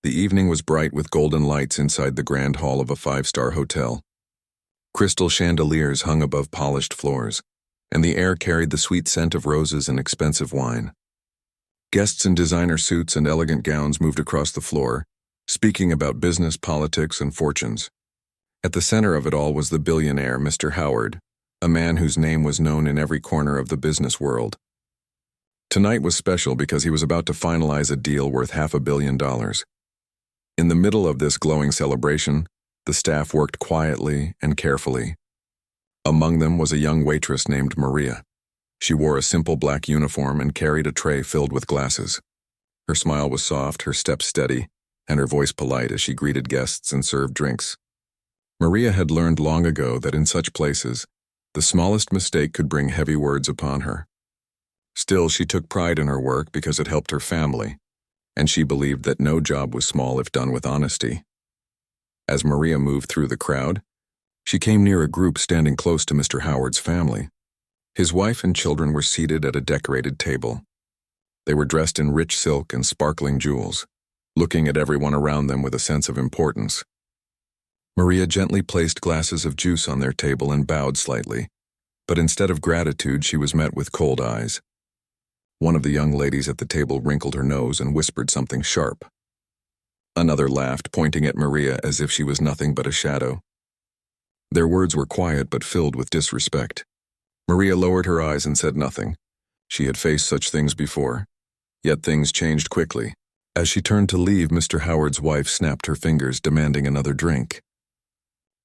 The evening was bright with golden lights inside the grand hall of a five-star hotel. Crystal chandeliers hung above polished floors, and the air carried the sweet scent of roses and expensive wine. Guests in designer suits and elegant gowns moved across the floor, speaking about business, politics, and fortunes. At the center of it all was the billionaire, Mr. Howard, a man whose name was known in every corner of the business world. Tonight was special because he was about to finalize a deal worth $500 million. In the middle of this glowing celebration, the staff worked quietly and carefully. Among them was a young waitress named Maria. She wore a simple black uniform and carried a tray filled with glasses. Her smile was soft, her step steady, and her voice polite as she greeted guests and served drinks. Maria had learned long ago that in such places, the smallest mistake could bring heavy words upon her. Still, she took pride in her work because it helped her family, and she believed that no job was small if done with honesty. As Maria moved through the crowd, she came near a group standing close to Mr. Howard's family. His wife and children were seated at a decorated table. They were dressed in rich silk and sparkling jewels, looking at everyone around them with a sense of importance. Maria gently placed glasses of juice on their table and bowed slightly, but instead of gratitude, she was met with cold eyes. One of the young ladies at the table wrinkled her nose and whispered something sharp. Another laughed, pointing at Maria as if she was nothing but a shadow. Their words were quiet but filled with disrespect. Maria lowered her eyes and said nothing. She had faced such things before. Yet things changed quickly. As she turned to leave, Mr. Howard's wife snapped her fingers, demanding another drink.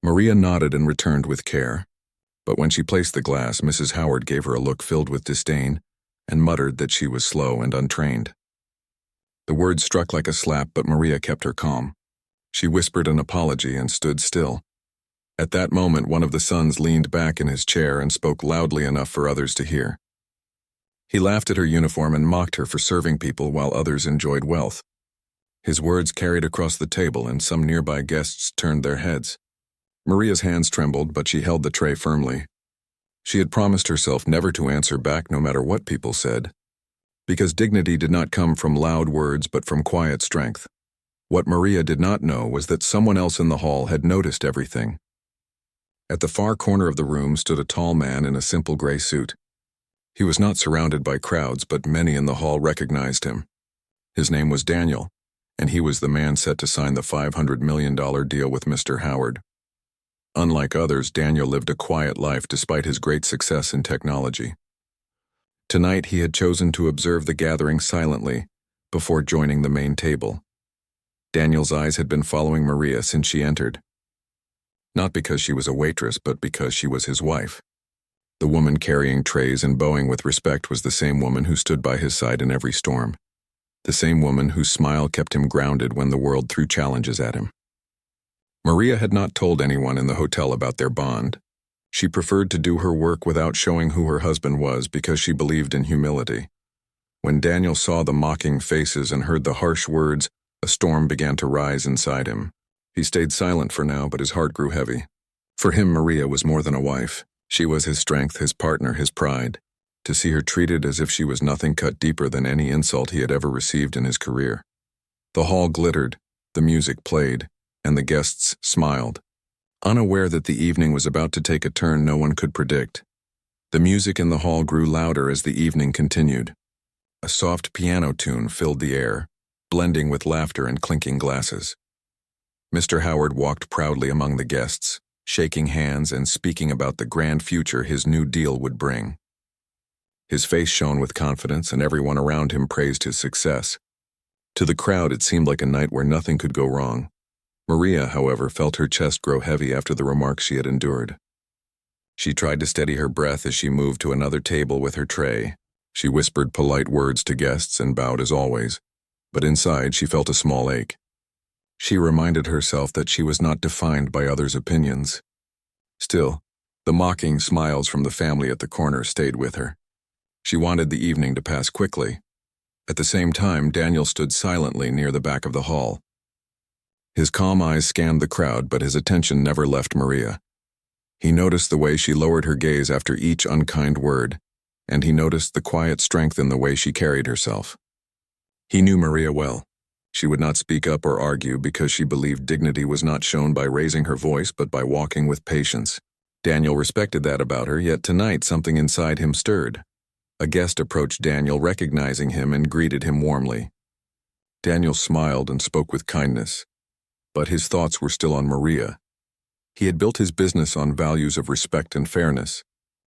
Maria nodded and returned with care. But when she placed the glass, Mrs. Howard gave her a look filled with disdain and muttered that she was slow and untrained. The words struck like a slap, but Maria kept her calm. She whispered an apology and stood still. At that moment, one of the sons leaned back in his chair and spoke loudly enough for others to hear. He laughed at her uniform and mocked her for serving people while others enjoyed wealth. His words carried across the table, and some nearby guests turned their heads. Maria's hands trembled, but she held the tray firmly. She had promised herself never to answer back no matter what people said, because dignity did not come from loud words but from quiet strength. What Maria did not know was that someone else in the hall had noticed everything. At the far corner of the room stood a tall man in a simple gray suit. He was not surrounded by crowds, but many in the hall recognized him. His name was Daniel, and he was the man set to sign the $500 million deal with Mr. Howard. Unlike others, Daniel lived a quiet life despite his great success in technology. Tonight, he had chosen to observe the gathering silently before joining the main table. Daniel's eyes had been following Maria since she entered. Not because she was a waitress, but because she was his wife. The woman carrying trays and bowing with respect was the same woman who stood by his side in every storm. The same woman whose smile kept him grounded when the world threw challenges at him. Maria had not told anyone in the hotel about their bond. She preferred to do her work without showing who her husband was because she believed in humility. When Daniel saw the mocking faces and heard the harsh words, a storm began to rise inside him. He stayed silent for now, but his heart grew heavy. For him, Maria was more than a wife. She was his strength, his partner, his pride. To see her treated as if she was nothing cut deeper than any insult he had ever received in his career. The hall glittered, the music played, and the guests smiled, unaware that the evening was about to take a turn no one could predict. The music in the hall grew louder as the evening continued. A soft piano tune filled the air, blending with laughter and clinking glasses. Mr. Howard walked proudly among the guests, shaking hands and speaking about the grand future his new deal would bring. His face shone with confidence, and everyone around him praised his success. To the crowd, it seemed like a night where nothing could go wrong. Maria, however, felt her chest grow heavy after the remarks she had endured. She tried to steady her breath as she moved to another table with her tray. She whispered polite words to guests and bowed as always, but inside she felt a small ache. She reminded herself that she was not defined by others' opinions. Still, the mocking smiles from the family at the corner stayed with her. She wanted the evening to pass quickly. At the same time, Daniel stood silently near the back of the hall. His calm eyes scanned the crowd, but his attention never left Maria. He noticed the way she lowered her gaze after each unkind word, and he noticed the quiet strength in the way she carried herself. He knew Maria well. She would not speak up or argue because she believed dignity was not shown by raising her voice but by walking with patience. Daniel respected that about her, yet tonight something inside him stirred. A guest approached Daniel, recognizing him, and greeted him warmly. Daniel smiled and spoke with kindness, but his thoughts were still on Maria. He had built his business on values of respect and fairness,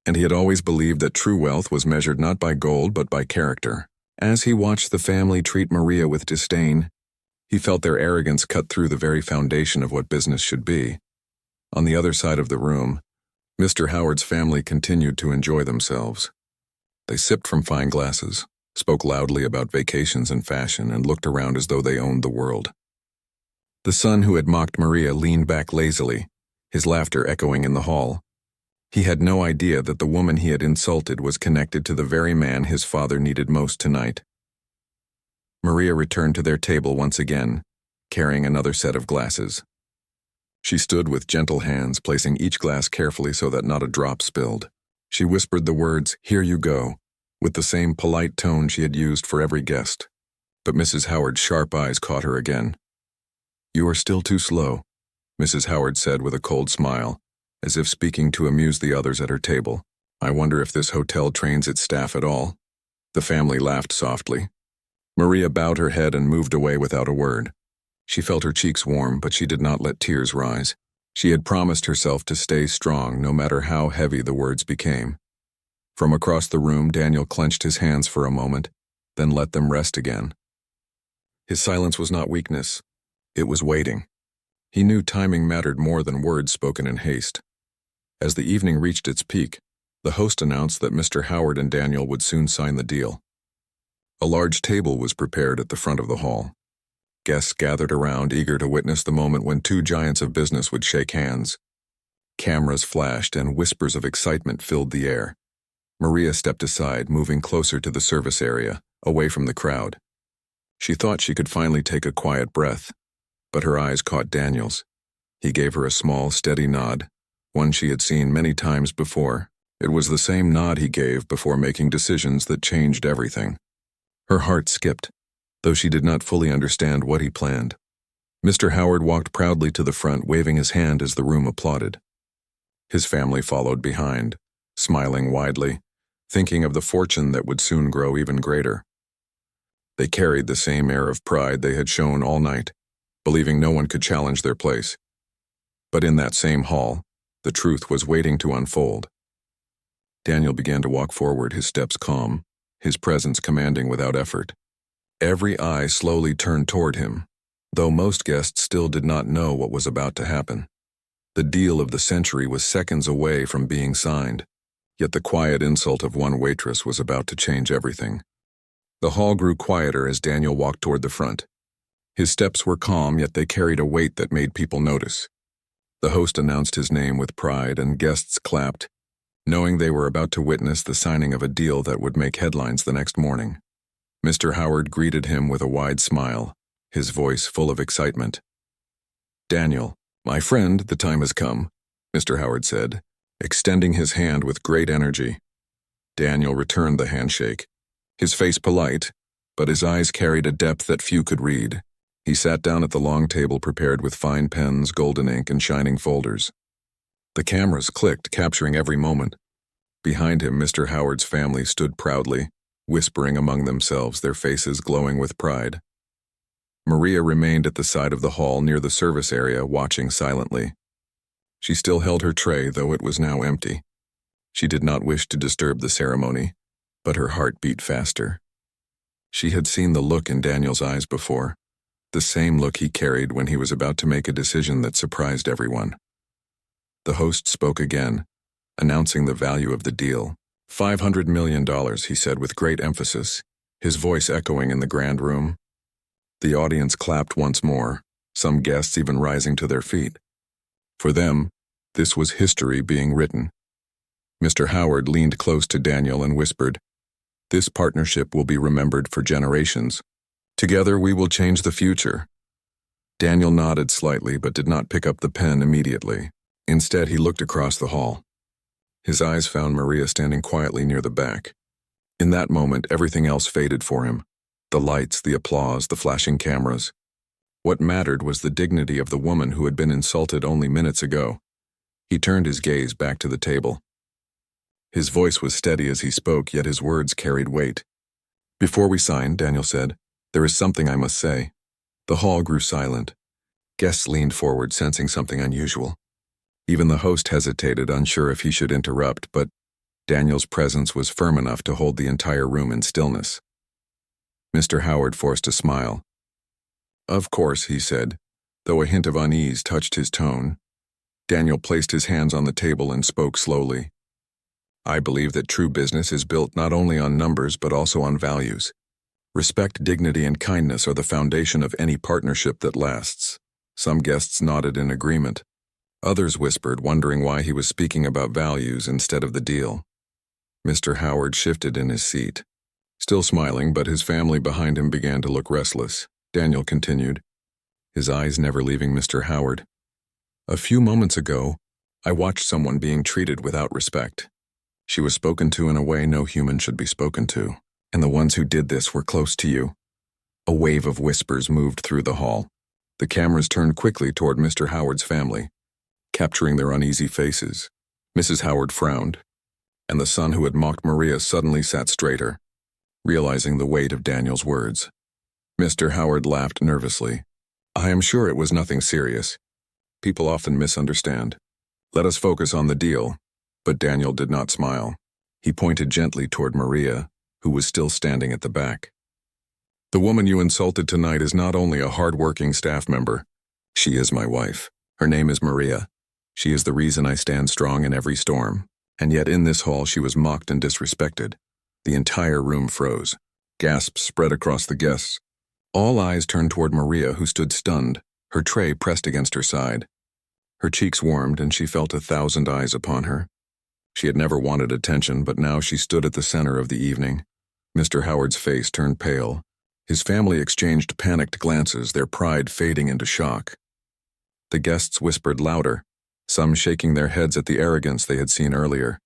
and he had always believed that true wealth was measured not by gold but by character. As he watched the family treat Maria with disdain, he felt their arrogance cut through the very foundation of what business should be. On the other side of the room, Mr. Howard's family continued to enjoy themselves. They sipped from fine glasses, spoke loudly about vacations and fashion, and looked around as though they owned the world. The son who had mocked Maria leaned back lazily, his laughter echoing in the hall. He had no idea that the woman he had insulted was connected to the very man his father needed most tonight. Maria returned to their table once again, carrying another set of glasses. She stood with gentle hands, placing each glass carefully so that not a drop spilled. She whispered the words, "Here you go," with the same polite tone she had used for every guest. But Mrs. Howard's sharp eyes caught her again. "You are still too slow," Mrs. Howard said with a cold smile, as if speaking to amuse the others at her table. "I wonder if this hotel trains its staff at all." The family laughed softly. Maria bowed her head and moved away without a word. She felt her cheeks warm, but she did not let tears rise. She had promised herself to stay strong no matter how heavy the words became. From across the room, Daniel clenched his hands for a moment, then let them rest again. His silence was not weakness. It was waiting. He knew timing mattered more than words spoken in haste. As the evening reached its peak, the host announced that Mr. Howard and Daniel would soon sign the deal. A large table was prepared at the front of the hall. Guests gathered around, eager to witness the moment when two giants of business would shake hands. Cameras flashed and whispers of excitement filled the air. Maria stepped aside, moving closer to the service area, away from the crowd. She thought she could finally take a quiet breath, but her eyes caught Daniel's. He gave her a small, steady nod, one she had seen many times before. It was the same nod he gave before making decisions that changed everything. Her heart skipped, though she did not fully understand what he planned. Mr. Howard walked proudly to the front, waving his hand as the room applauded. His family followed behind, smiling widely, thinking of the fortune that would soon grow even greater. They carried the same air of pride they had shown all night, believing no one could challenge their place. But in that same hall, the truth was waiting to unfold. Daniel began to walk forward, his steps calm, his presence commanding without effort. Every eye slowly turned toward him, though most guests still did not know what was about to happen. The deal of the century was seconds away from being signed, yet the quiet insult of one waitress was about to change everything. The hall grew quieter as Daniel walked toward the front. His steps were calm, yet they carried a weight that made people notice. The host announced his name with pride, and guests clapped, knowing they were about to witness the signing of a deal that would make headlines the next morning. Mr. Howard greeted him with a wide smile, his voice full of excitement. "Daniel, my friend, the time has come," Mr. Howard said, extending his hand with great energy. Daniel returned the handshake, his face polite, but his eyes carried a depth that few could read. He sat down at the long table prepared with fine pens, golden ink, and shining folders. The cameras clicked, capturing every moment. Behind him, Mr. Howard's family stood proudly, whispering among themselves, their faces glowing with pride. Maria remained at the side of the hall near the service area, watching silently. She still held her tray, though it was now empty. She did not wish to disturb the ceremony, but her heart beat faster. She had seen the look in Daniel's eyes before, the same look he carried when he was about to make a decision that surprised everyone. The host spoke again, announcing the value of the deal. $500 million, he said with great emphasis, his voice echoing in the grand room. The audience clapped once more, some guests even rising to their feet. For them, this was history being written. Mr. Howard leaned close to Daniel and whispered, "This partnership will be remembered for generations. Together we will change the future." Daniel nodded slightly but did not pick up the pen immediately. Instead, he looked across the hall. His eyes found Maria standing quietly near the back. In that moment, everything else faded for him. The lights, the applause, the flashing cameras. What mattered was the dignity of the woman who had been insulted only minutes ago. He turned his gaze back to the table. His voice was steady as he spoke, yet his words carried weight. "Before we sign," Daniel said, "there is something I must say." The hall grew silent. Guests leaned forward, sensing something unusual. Even the host hesitated, unsure if he should interrupt, but Daniel's presence was firm enough to hold the entire room in stillness. Mr. Howard forced a smile. "Of course," he said, though a hint of unease touched his tone. Daniel placed his hands on the table and spoke slowly. "I believe that true business is built not only on numbers but also on values. Respect, dignity, and kindness are the foundation of any partnership that lasts." Some guests nodded in agreement. Others whispered, wondering why he was speaking about values instead of the deal. Mr. Howard shifted in his seat. Still smiling, but his family behind him began to look restless. Daniel continued, his eyes never leaving Mr. Howard. "A few moments ago, I watched someone being treated without respect. She was spoken to in a way no human should be spoken to, and the ones who did this were close to you." A wave of whispers moved through the hall. The cameras turned quickly toward Mr. Howard's family, capturing their uneasy faces. Mrs. Howard frowned, and the son who had mocked Maria suddenly sat straighter, realizing the weight of Daniel's words. Mr. Howard laughed nervously. "I am sure it was nothing serious. People often misunderstand. Let us focus on the deal." But Daniel did not smile. He pointed gently toward Maria, who was still standing at the back. "The woman you insulted tonight is not only a hard-working staff member. She is my wife. Her name is Maria. She is the reason I stand strong in every storm. And yet in this hall she was mocked and disrespected." The entire room froze. Gasps spread across the guests. All eyes turned toward Maria, who stood stunned, her tray pressed against her side. Her cheeks warmed, and she felt 1,000 eyes upon her. She had never wanted attention, but now she stood at the center of the evening. Mr. Howard's face turned pale. His family exchanged panicked glances, their pride fading into shock. The guests whispered louder, some shaking their heads at the arrogance they had seen earlier.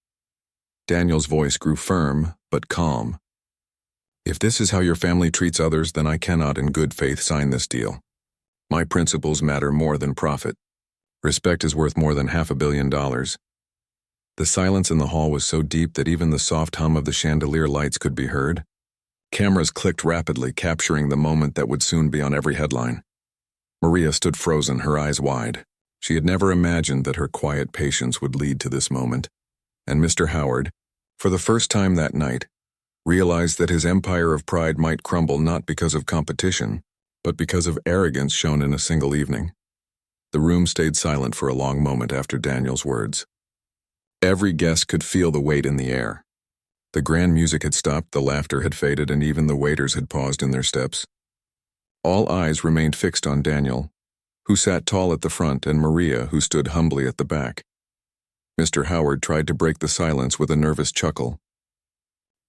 Daniel's voice grew firm, but calm. "If this is how your family treats others, then I cannot in good faith sign this deal. My principles matter more than profit. Respect is worth more than $500 million. The silence in the hall was so deep that even the soft hum of the chandelier lights could be heard. Cameras clicked rapidly, capturing the moment that would soon be on every headline. Maria stood frozen, her eyes wide. She had never imagined that her quiet patience would lead to this moment. And Mr. Howard, for the first time that night, realized that his empire of pride might crumble not because of competition, but because of arrogance shown in a single evening. The room stayed silent for a long moment after Daniel's words. Every guest could feel the weight in the air. The grand music had stopped, the laughter had faded, and even the waiters had paused in their steps. All eyes remained fixed on Daniel, who sat tall at the front, and Maria, who stood humbly at the back. Mr. Howard tried to break the silence with a nervous chuckle.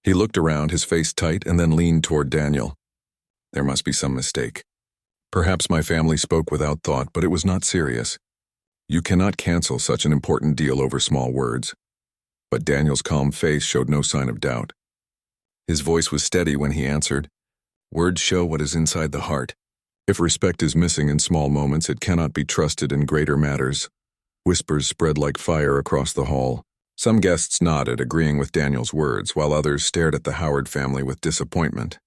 He looked around, his face tight, and then leaned toward Daniel. "There must be some mistake. Perhaps my family spoke without thought, but it was not serious. You cannot cancel such an important deal over small words." But Daniel's calm face showed no sign of doubt. His voice was steady when he answered, "Words show what is inside the heart. If respect is missing in small moments, it cannot be trusted in greater matters." Whispers spread like fire across the hall. Some guests nodded, agreeing with Daniel's words, while others stared at the Howard family with disappointment.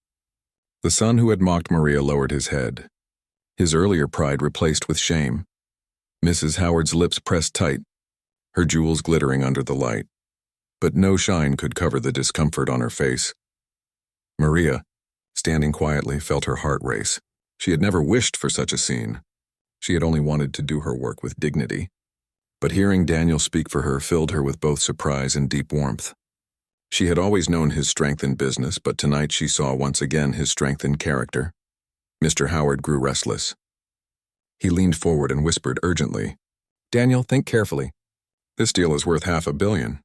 The son who had mocked Maria lowered his head, his earlier pride replaced with shame. Mrs. Howard's lips pressed tight, her jewels glittering under the light. But no shine could cover the discomfort on her face. Maria, standing quietly, felt her heart race. She had never wished for such a scene. She had only wanted to do her work with dignity. But hearing Daniel speak for her filled her with both surprise and deep warmth. She had always known his strength in business, but tonight she saw once again his strength in character. Mr. Howard grew restless. He leaned forward and whispered urgently, "Daniel, think carefully. This deal is worth $500 million.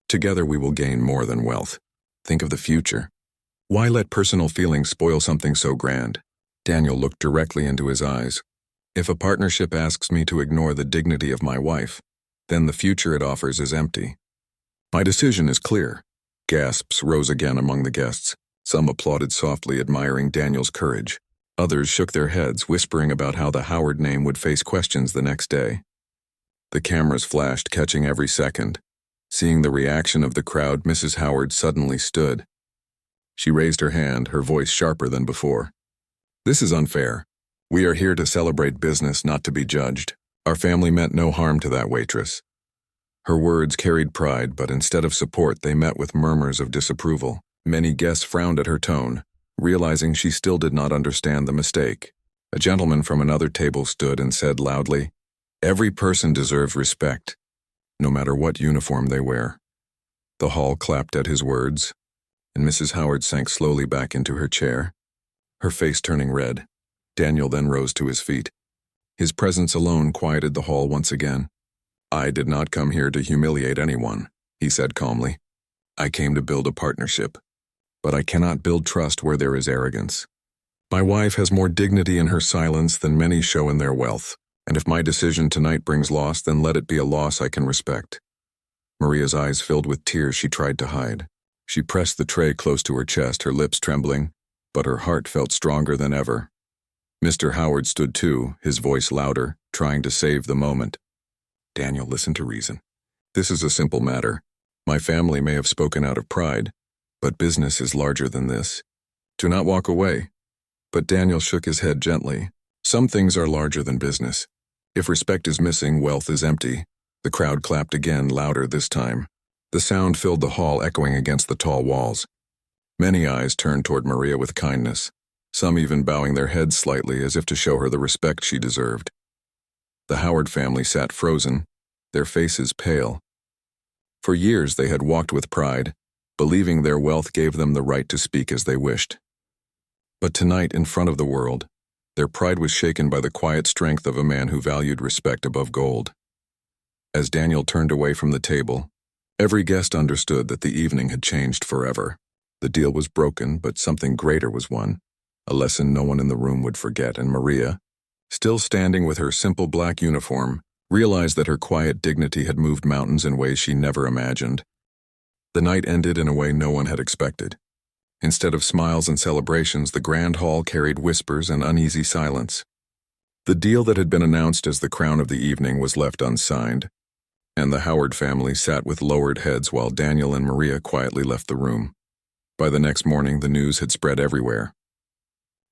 Together we will gain more than wealth. Think of the future. Why let personal feelings spoil something so grand?" Daniel looked directly into his eyes. "If a partnership asks me to ignore the dignity of my wife, then the future it offers is empty. My decision is clear." Gasps rose again among the guests. Some applauded softly, admiring Daniel's courage. Others shook their heads, whispering about how the Howard name would face questions the next day. The cameras flashed, catching every second. Seeing the reaction of the crowd, Mrs. Howard suddenly stood. She raised her hand, her voice sharper than before. "This is unfair. We are here to celebrate business, not to be judged. Our family meant no harm to that waitress." Her words carried pride, but instead of support, they met with murmurs of disapproval. Many guests frowned at her tone, realizing she still did not understand the mistake. A gentleman from another table stood and said loudly, "Every person deserves respect, no matter what uniform they wear." The hall clapped at his words, and Mrs. Howard sank slowly back into her chair, her face turning red. Daniel then rose to his feet. His presence alone quieted the hall once again. "I did not come here to humiliate anyone," he said calmly. "I came to build a partnership. But I cannot build trust where there is arrogance. My wife has more dignity in her silence than many show in their wealth, and if my decision tonight brings loss, then let it be a loss I can respect." Maria's eyes filled with tears she tried to hide. She pressed the tray close to her chest, her lips trembling, but her heart felt stronger than ever. Mr. Howard stood too, his voice louder, trying to save the moment. "Daniel, listen to reason. This is a simple matter. My family may have spoken out of pride, but business is larger than this. Do not walk away." But Daniel shook his head gently. "Some things are larger than business. If respect is missing, wealth is empty." The crowd clapped again, louder this time. The sound filled the hall, echoing against the tall walls. Many eyes turned toward Maria with kindness, some even bowing their heads slightly as if to show her the respect she deserved. The Howard family sat frozen, their faces pale. For years they had walked with pride, believing their wealth gave them the right to speak as they wished. But tonight, in front of the world, their pride was shaken by the quiet strength of a man who valued respect above gold. As Daniel turned away from the table, every guest understood that the evening had changed forever. The deal was broken, but something greater was won, a lesson no one in the room would forget, and Maria, still standing with her simple black uniform, realized that her quiet dignity had moved mountains in ways she never imagined. The night ended in a way no one had expected. Instead of smiles and celebrations, the grand hall carried whispers and uneasy silence. The deal that had been announced as the crown of the evening was left unsigned, and the Howard family sat with lowered heads while Daniel and Maria quietly left the room. By the next morning, the news had spread everywhere.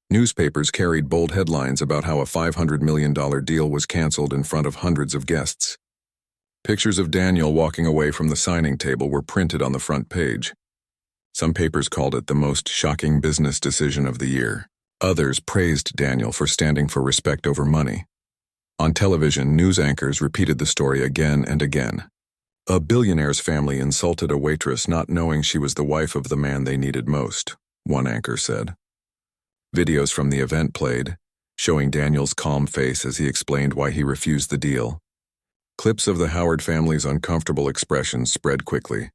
Newspapers carried bold headlines about how a $500 million deal was canceled in front of hundreds of guests. Pictures of Daniel walking away from the signing table were printed on the front page. Some papers called it the most shocking business decision of the year. Others praised Daniel for standing for respect over money. On television, news anchors repeated the story again and again. A billionaire's family insulted a waitress not knowing she was the wife of the man they needed most, one anchor said. Videos from the event played, showing Daniel's calm face as he explained why he refused the deal. Clips of the Howard family's uncomfortable expressions spread quickly.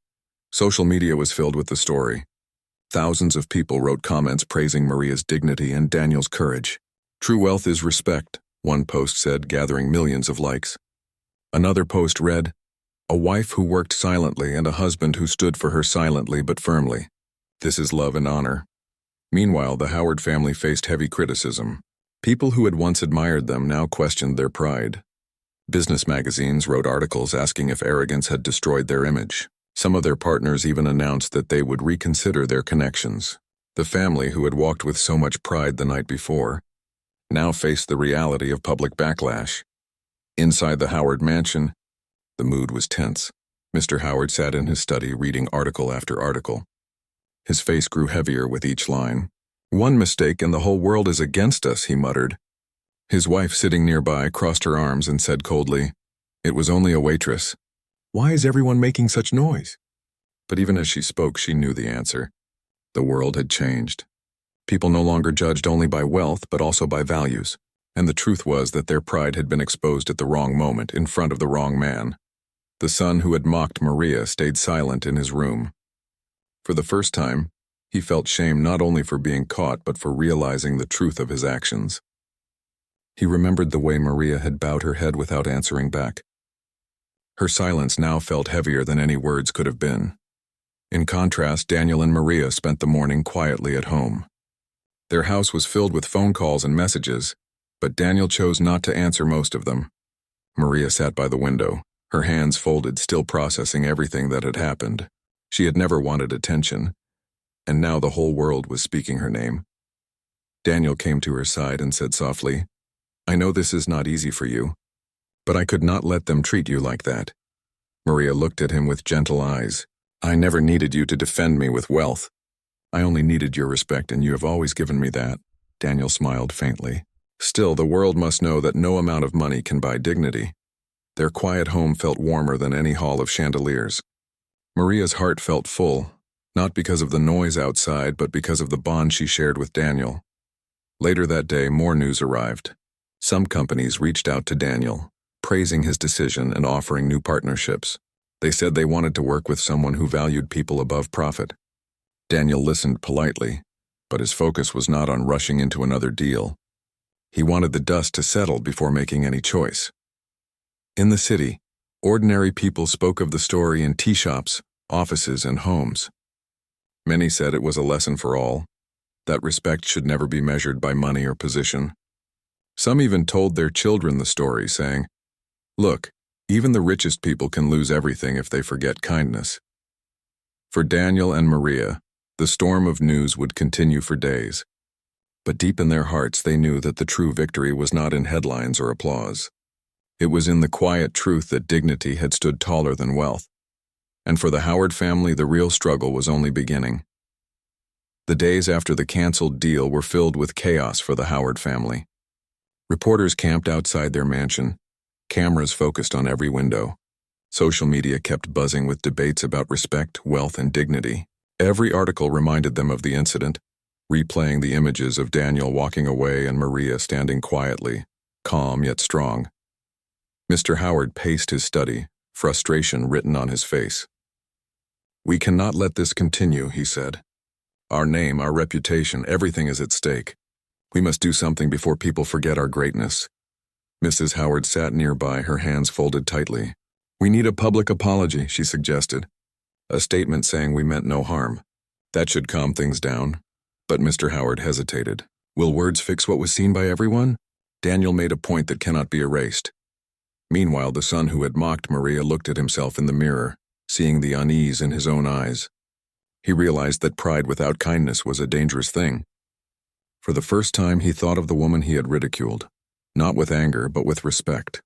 Social media was filled with the story. Thousands of people wrote comments praising Maria's dignity and Daniel's courage. "True wealth is respect," one post said, gathering millions of likes. Another post read, "A wife who worked silently and a husband who stood for her silently but firmly. This is love and honor." Meanwhile, the Howard family faced heavy criticism. People who had once admired them now questioned their pride. Business magazines wrote articles asking if arrogance had destroyed their image. Some of their partners even announced that they would reconsider their connections. The family, who had walked with so much pride the night before, now faced the reality of public backlash. Inside the Howard mansion, the mood was tense. Mr. Howard sat in his study reading article after article. His face grew heavier with each line. "One mistake and the whole world is against us," he muttered. His wife, sitting nearby, crossed her arms and said coldly, "It was only a waitress. Why is everyone making such noise?" But even as she spoke, she knew the answer. The world had changed. People no longer judged only by wealth, but also by values. And the truth was that their pride had been exposed at the wrong moment, in front of the wrong man. The son who had mocked Maria stayed silent in his room. For the first time, he felt shame not only for being caught, but for realizing the truth of his actions. He remembered the way Maria had bowed her head without answering back. Her silence now felt heavier than any words could have been. In contrast, Daniel and Maria spent the morning quietly at home. Their house was filled with phone calls and messages, but Daniel chose not to answer most of them. Maria sat by the window, her hands folded, still processing everything that had happened. She had never wanted attention, and now the whole world was speaking her name. Daniel came to her side and said softly, "I know this is not easy for you, but I could not let them treat you like that." Maria looked at him with gentle eyes. "I never needed you to defend me with wealth. I only needed your respect, and you have always given me that." Daniel smiled faintly. Still, the world must know that no amount of money can buy dignity. Their quiet home felt warmer than any hall of chandeliers. Maria's heart felt full, not because of the noise outside, but because of the bond she shared with Daniel. Later that day, more news arrived. Some companies reached out to Daniel, praising his decision and offering new partnerships. They said they wanted to work with someone who valued people above profit. Daniel listened politely, but his focus was not on rushing into another deal. He wanted the dust to settle before making any choice. In the city, ordinary people spoke of the story in tea shops, offices, and homes. Many said it was a lesson for all, that respect should never be measured by money or position. Some even told their children the story, saying, "Look, even the richest people can lose everything if they forget kindness." For Daniel and Maria, the storm of news would continue for days. But deep in their hearts, they knew that the true victory was not in headlines or applause. It was in the quiet truth that dignity had stood taller than wealth. And for the Howard family, the real struggle was only beginning. The days after the canceled deal were filled with chaos for the Howard family. Reporters camped outside their mansion, cameras focused on every window. Social media kept buzzing with debates about respect, wealth, and dignity. Every article reminded them of the incident, replaying the images of Daniel walking away and Maria standing quietly, calm yet strong. Mr. Howard paced his study, frustration written on his face. "We cannot let this continue," he said. "Our name, our reputation, everything is at stake. We must do something before people forget our greatness." Mrs. Howard sat nearby, her hands folded tightly. "We need a public apology," she suggested. "A statement saying we meant no harm. That should calm things down." But Mr. Howard hesitated. "Will words fix what was seen by everyone?" Daniel made a point that cannot be erased. Meanwhile, the son who had mocked Maria looked at himself in the mirror, seeing the unease in his own eyes. He realized that pride without kindness was a dangerous thing. For the first time, he thought of the woman he had ridiculed, not with anger, but with respect.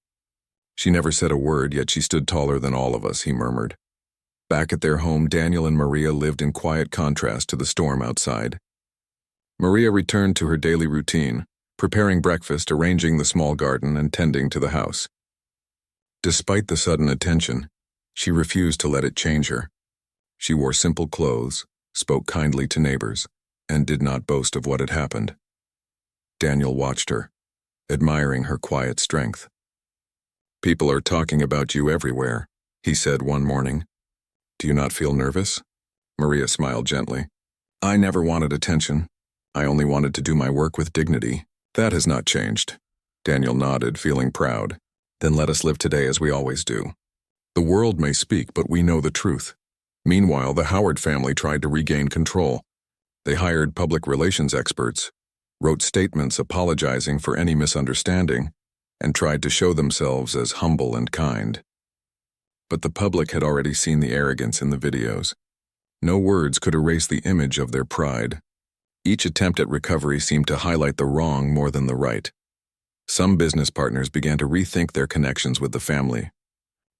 "She never said a word, yet she stood taller than all of us," he murmured. Back at their home, Daniel and Maria lived in quiet contrast to the storm outside. Maria returned to her daily routine, preparing breakfast, arranging the small garden, and tending to the house. Despite the sudden attention, she refused to let it change her. She wore simple clothes, spoke kindly to neighbors, and did not boast of what had happened. Daniel watched her, admiring her quiet strength. "People are talking about you everywhere," he said one morning. "Do you not feel nervous?" Maria smiled gently. "I never wanted attention. I only wanted to do my work with dignity. That has not changed." Daniel nodded, feeling proud. "Then let us live today as we always do. The world may speak, but we know the truth." Meanwhile, the Howard family tried to regain control. They hired public relations experts, wrote statements apologizing for any misunderstanding, and tried to show themselves as humble and kind. But the public had already seen the arrogance in the videos. No words could erase the image of their pride. Each attempt at recovery seemed to highlight the wrong more than the right. Some business partners began to rethink their connections with the family.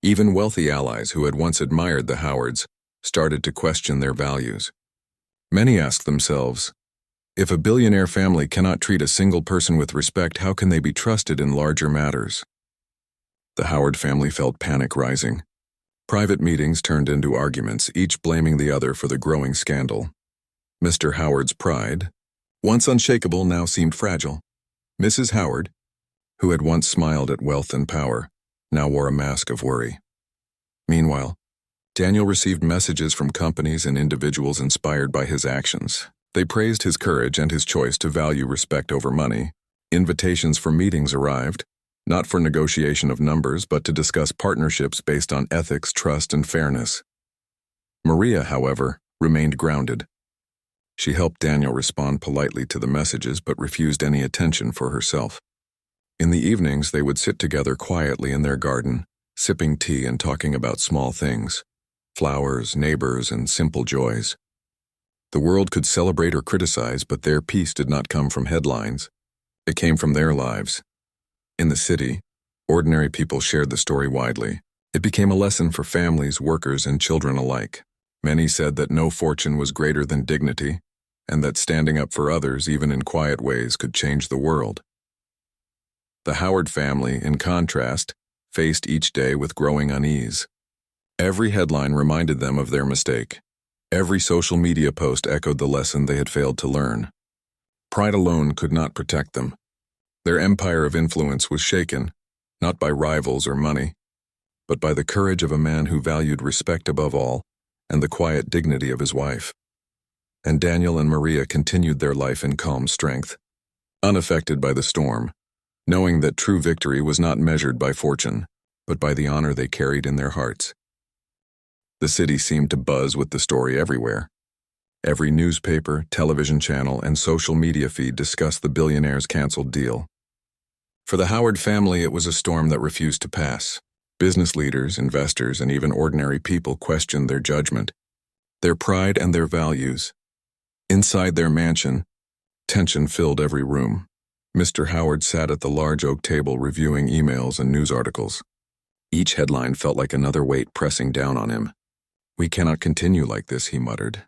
Even wealthy allies who had once admired the Howards started to question their values. Many asked themselves, if a billionaire family cannot treat a single person with respect, how can they be trusted in larger matters? The Howard family felt panic rising. Private meetings turned into arguments, each blaming the other for the growing scandal. Mr. Howard's pride, once unshakable, now seemed fragile. Mrs. Howard, who had once smiled at wealth and power, now wore a mask of worry. Meanwhile, Daniel received messages from companies and individuals inspired by his actions. They praised his courage and his choice to value respect over money. Invitations for meetings arrived, not for negotiation of numbers, but to discuss partnerships based on ethics, trust, and fairness. Maria, however, remained grounded. She helped Daniel respond politely to the messages but refused any attention for herself. In the evenings, they would sit together quietly in their garden, sipping tea and talking about small things, flowers, neighbors, and simple joys. The world could celebrate or criticize, but their peace did not come from headlines. It came from their lives. In the city, ordinary people shared the story widely. It became a lesson for families, workers, and children alike. Many said that no fortune was greater than dignity, and that standing up for others, even in quiet ways, could change the world. The Howard family, in contrast, faced each day with growing unease. Every headline reminded them of their mistake. Every social media post echoed the lesson they had failed to learn. Pride alone could not protect them. Their empire of influence was shaken, not by rivals or money, but by the courage of a man who valued respect above all and the quiet dignity of his wife. And Daniel and Maria continued their life in calm strength, unaffected by the storm, knowing that true victory was not measured by fortune, but by the honor they carried in their hearts. The city seemed to buzz with the story everywhere. Every newspaper, television channel, and social media feed discussed the billionaire's canceled deal. For the Howard family, it was a storm that refused to pass. Business leaders, investors, and even ordinary people questioned their judgment, their pride, and their values. Inside their mansion, tension filled every room. Mr. Howard sat at the large oak table reviewing emails and news articles. Each headline felt like another weight pressing down on him. "We cannot continue like this," he muttered.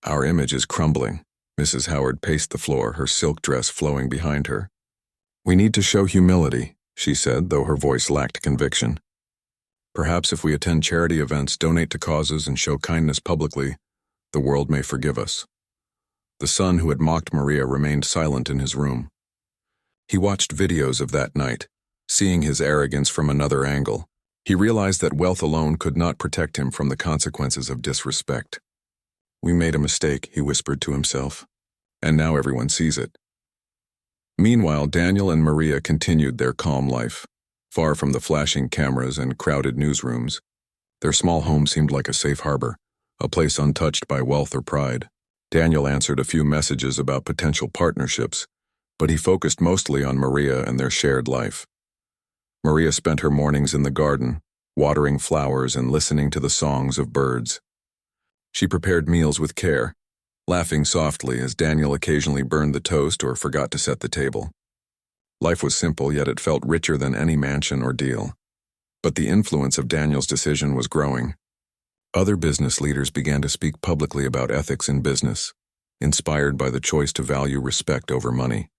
"Our image is crumbling." Mrs. Howard paced the floor, her silk dress flowing behind her. "We need to show humility," she said, though her voice lacked conviction. "Perhaps if we attend charity events, donate to causes, and show kindness publicly, the world may forgive us." The son who had mocked Maria remained silent in his room. He watched videos of that night, seeing his arrogance from another angle. He realized that wealth alone could not protect him from the consequences of disrespect. "We made a mistake," he whispered to himself, "and now everyone sees it." Meanwhile, Daniel and Maria continued their calm life. Far from the flashing cameras and crowded newsrooms, their small home seemed like a safe harbor, a place untouched by wealth or pride. Daniel answered a few messages about potential partnerships, but he focused mostly on Maria and their shared life. Maria spent her mornings in the garden, watering flowers and listening to the songs of birds. She prepared meals with care, laughing softly as Daniel occasionally burned the toast or forgot to set the table. Life was simple, yet it felt richer than any mansion or deal. But the influence of Daniel's decision was growing. Other business leaders began to speak publicly about ethics in business, inspired by the choice to value respect over money.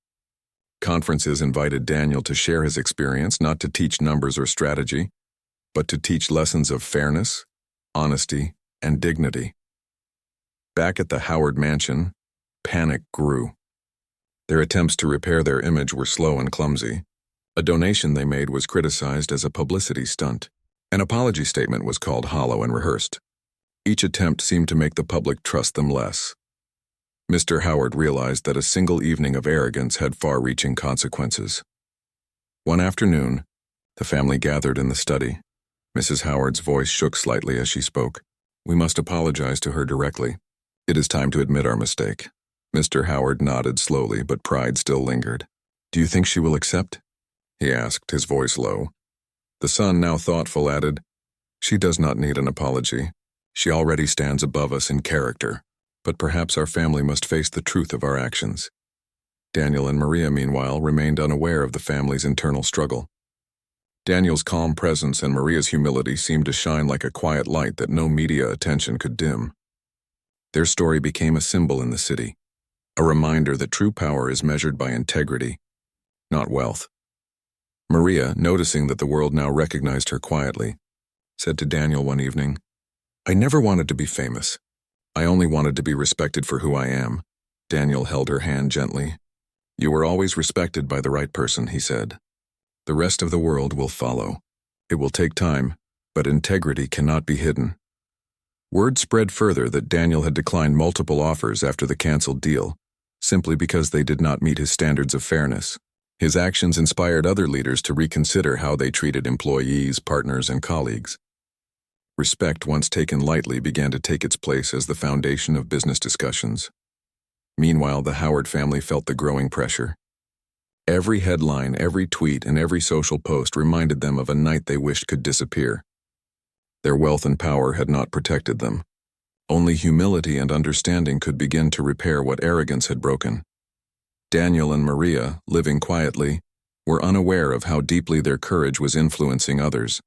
Conferences invited Daniel to share his experience, not to teach numbers or strategy, but to teach lessons of fairness, honesty, and dignity. Back at the Howard mansion, panic grew. Their attempts to repair their image were slow and clumsy. A donation they made was criticized as a publicity stunt. An apology statement was called hollow and rehearsed. Each attempt seemed to make the public trust them less. Mr. Howard realized that a single evening of arrogance had far-reaching consequences. One afternoon, the family gathered in the study. Mrs. Howard's voice shook slightly as she spoke. "We must apologize to her directly. It is time to admit our mistake." Mr. Howard nodded slowly, but pride still lingered. "Do you think she will accept?" he asked, his voice low. The son, now thoughtful, added, "She does not need an apology. She already stands above us in character. But perhaps our family must face the truth of our actions." Daniel and Maria, meanwhile, remained unaware of the family's internal struggle. Daniel's calm presence and Maria's humility seemed to shine like a quiet light that no media attention could dim. Their story became a symbol in the city, a reminder that true power is measured by integrity, not wealth. Maria, noticing that the world now recognized her quietly, said to Daniel one evening, "I never wanted to be famous. I only wanted to be respected for who I am." Daniel held her hand gently. "You were always respected by the right person," he said. "The rest of the world will follow. It will take time, but integrity cannot be hidden." Word spread further that Daniel had declined multiple offers after the canceled deal, simply because they did not meet his standards of fairness. His actions inspired other leaders to reconsider how they treated employees, partners, and colleagues. Respect, once taken lightly, began to take its place as the foundation of business discussions. Meanwhile, the Howard family felt the growing pressure. Every headline, every tweet, and every social post reminded them of a night they wished could disappear. Their wealth and power had not protected them. Only humility and understanding could begin to repair what arrogance had broken. Daniel and Maria, living quietly, were unaware of how deeply their courage was influencing others.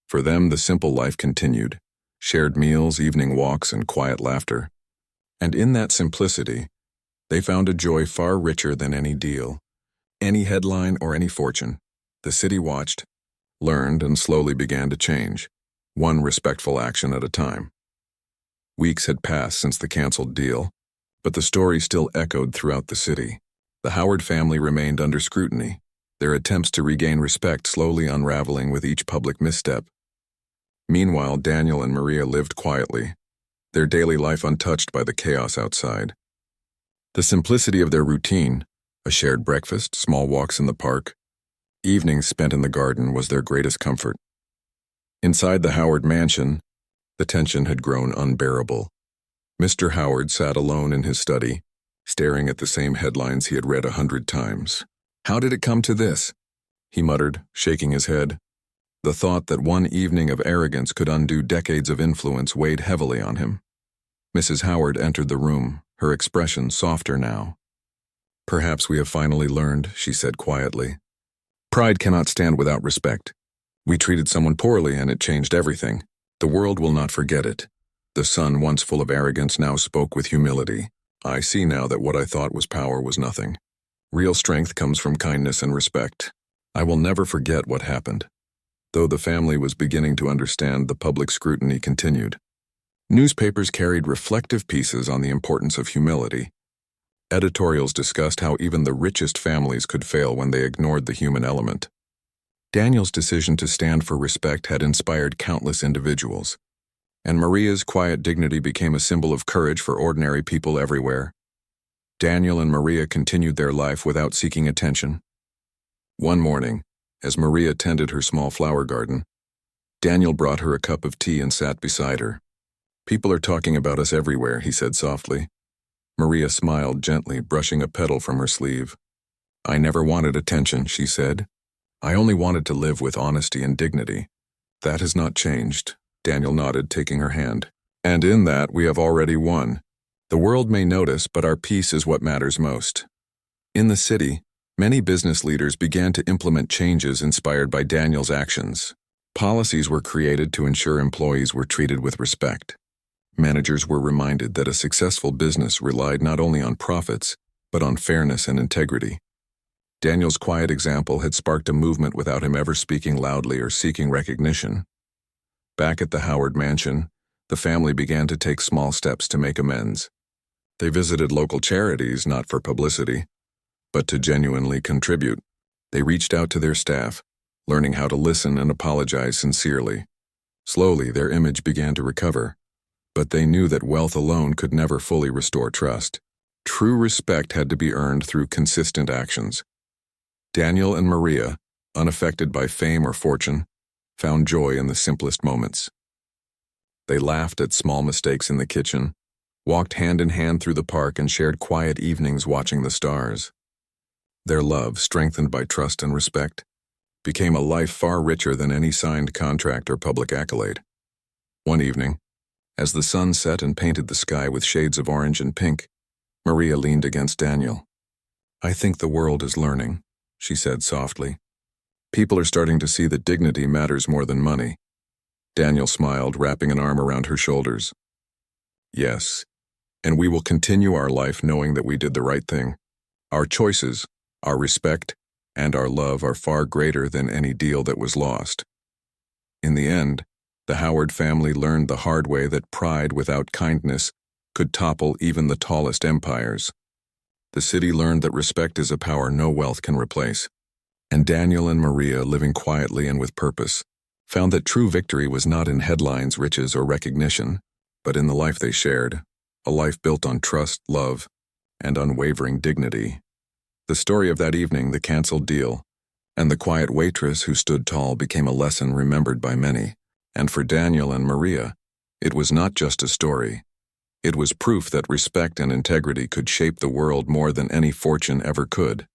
For them, the simple life continued: shared meals, evening walks, and quiet laughter. And in that simplicity, they found a joy far richer than any deal, any headline, or any fortune. The city watched, learned, and slowly began to change, one respectful action at a time. Weeks had passed since the canceled deal, but the story still echoed throughout the city. The Howard family remained under scrutiny, their attempts to regain respect slowly unraveling with each public misstep. Meanwhile, Daniel and Maria lived quietly, their daily life untouched by the chaos outside. The simplicity of their routine, a shared breakfast, small walks in the park, evenings spent in the garden, was their greatest comfort. Inside the Howard mansion, the tension had grown unbearable. Mr. Howard sat alone in his study, staring at the same headlines he had read 100 times. "How did it come to this?" he muttered, shaking his head. The thought that one evening of arrogance could undo decades of influence weighed heavily on him. Mrs. Howard entered the room, her expression softer now. "Perhaps we have finally learned," she said quietly. "Pride cannot stand without respect. We treated someone poorly and it changed everything. The world will not forget it." The son, once full of arrogance, now spoke with humility. "I see now that what I thought was power was nothing. Real strength comes from kindness and respect. I will never forget what happened." Though the family was beginning to understand, the public scrutiny continued. Newspapers carried reflective pieces on the importance of humility. Editorials discussed how even the richest families could fail when they ignored the human element. Daniel's decision to stand for respect had inspired countless individuals, and Maria's quiet dignity became a symbol of courage for ordinary people everywhere. Daniel and Maria continued their life without seeking attention. One morning, as Maria tended her small flower garden, Daniel brought her a cup of tea and sat beside her. "People are talking about us everywhere," he said softly. Maria smiled gently, brushing a petal from her sleeve. "I never wanted attention," she said. "I only wanted to live with honesty and dignity." "That has not changed," Daniel nodded, taking her hand. "And in that we have already won. The world may notice, but our peace is what matters most." In the city, many business leaders began to implement changes inspired by Daniel's actions. Policies were created to ensure employees were treated with respect. Managers were reminded that a successful business relied not only on profits, but on fairness and integrity. Daniel's quiet example had sparked a movement without him ever speaking loudly or seeking recognition. Back at the Howard mansion, the family began to take small steps to make amends. They visited local charities not for publicity, but to genuinely contribute. They reached out to their staff, learning how to listen and apologize sincerely. Slowly, their image began to recover, but they knew that wealth alone could never fully restore trust. True respect had to be earned through consistent actions. Daniel and Maria, unaffected by fame or fortune, found joy in the simplest moments. They laughed at small mistakes in the kitchen, walked hand in hand through the park, and shared quiet evenings watching the stars. Their love, strengthened by trust and respect, became a life far richer than any signed contract or public accolade. One evening, as the sun set and painted the sky with shades of orange and pink, Maria leaned against Daniel. "I think the world is learning," she said softly. "People are starting to see that dignity matters more than money." Daniel smiled, wrapping an arm around her shoulders. "Yes, and we will continue our life knowing that we did the right thing. Our choices, our respect, and our love are far greater than any deal that was lost." In the end, the Howard family learned the hard way that pride without kindness could topple even the tallest empires. The city learned that respect is a power no wealth can replace. And Daniel and Maria, living quietly and with purpose, found that true victory was not in headlines, riches, or recognition, but in the life they shared, a life built on trust, love, and unwavering dignity. The story of that evening, the canceled deal, and the quiet waitress who stood tall became a lesson remembered by many. And for Daniel and Maria, it was not just a story. It was proof that respect and integrity could shape the world more than any fortune ever could.